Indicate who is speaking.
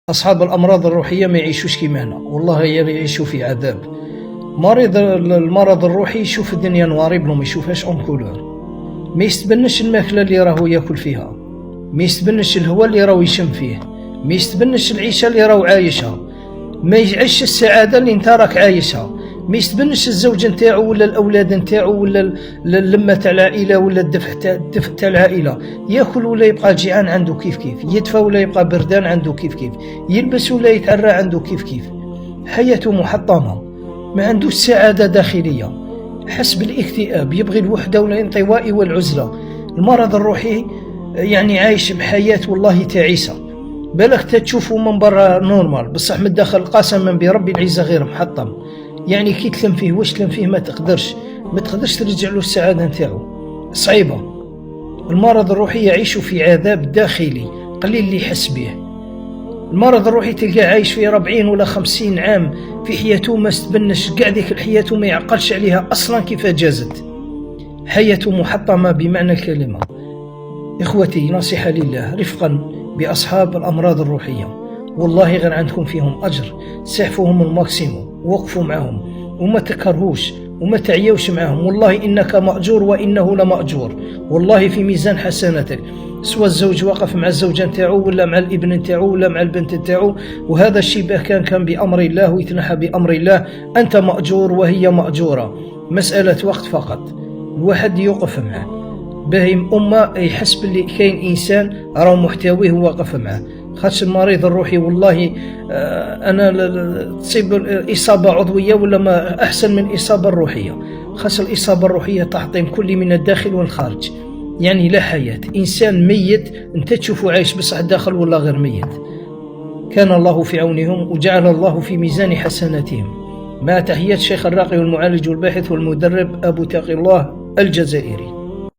Speaker 1: أصحاب الأمراض الروحية ما يعيشوش كيما والله يعيشوا في عذاب. مريض المرض الروحي يشوف الدنيا نواري بلو ما يشوفهاش اون كولور، ما يستبنش الماكلة اللي راهو ياكل فيها، ما يستبنش الهواء اللي راهو يشم فيه، ما يستبنش العيشة اللي راهو عايشها، ما يعيش السعادة اللي انت راك عايشها، ما يستبنش الزوج نتاعو ولا الاولاد نتاعو ولا اللمة تاع العائلة ولا الدفء تاع العائلة. ياكل ولا يبقى جيعان عنده كيف كيف، يدفى ولا يبقى بردان عنده كيف كيف، يلبس ولا يتعرى عنده كيف كيف. حياته محطمة، ما عندوش سعادة داخلية، حس بالاكتئاب، يبغي الوحدة والانطواء والعزلة. المرض الروحي يعني عايش بحياة والله تعيسة، بالك تشوفه من برا نورمال بصح من الداخل قسما برب العزة غير محطم. يعني كي تلم فيه واش تلم فيه ما تقدرش ترجع له السعادة نتاعو، صعيبة. المرض الروحي يعيش في عذاب داخلي قليل اللي يحس به. المرض الروحي تلقاه عايش فيه 40 ولا 50 عام في حياته ما استبنش قاع ديك الحياة وما يعقلش عليها أصلا كيف جازت. حياته محطمة بمعنى الكلمة. إخوتي نصيحة لله رفقا بأصحاب الأمراض الروحية، والله غير عندكم فيهم أجر، سعفوهم الماكسيموم، وقفوا معهم وما تكرهوش وما تعيوش معهم، والله إنك مأجور وإنه لمأجور، والله في ميزان حسناتك. سواء الزوج وقف مع الزوجة نتاعو ولا مع الابن نتاعو ولا مع البنت نتاعو، وهذا الشيء كان بأمر الله ويتنحى بأمر الله. أنت مأجور وهي مأجورة، مسألة وقت فقط. الواحد يوقف معه باهم أمة يحس باللي كاين إنسان راه محتويه وواقف معه. خاطش المريض الروحي والله أنا تصيب إصابة عضوية ولا ما أحسن من الإصابة الروحية. خاص الإصابة الروحية تحطيم كل من الداخل والخارج، يعني لا حياة، إنسان ميت أنت تشوفه عايش بصح الداخل ولا غير ميت. كان الله في عونهم وجعل الله في ميزان حسناتهم. مع تحيات الشيخ الراقي والمعالج والباحث والمدرب أبو تقي الله الجزائري.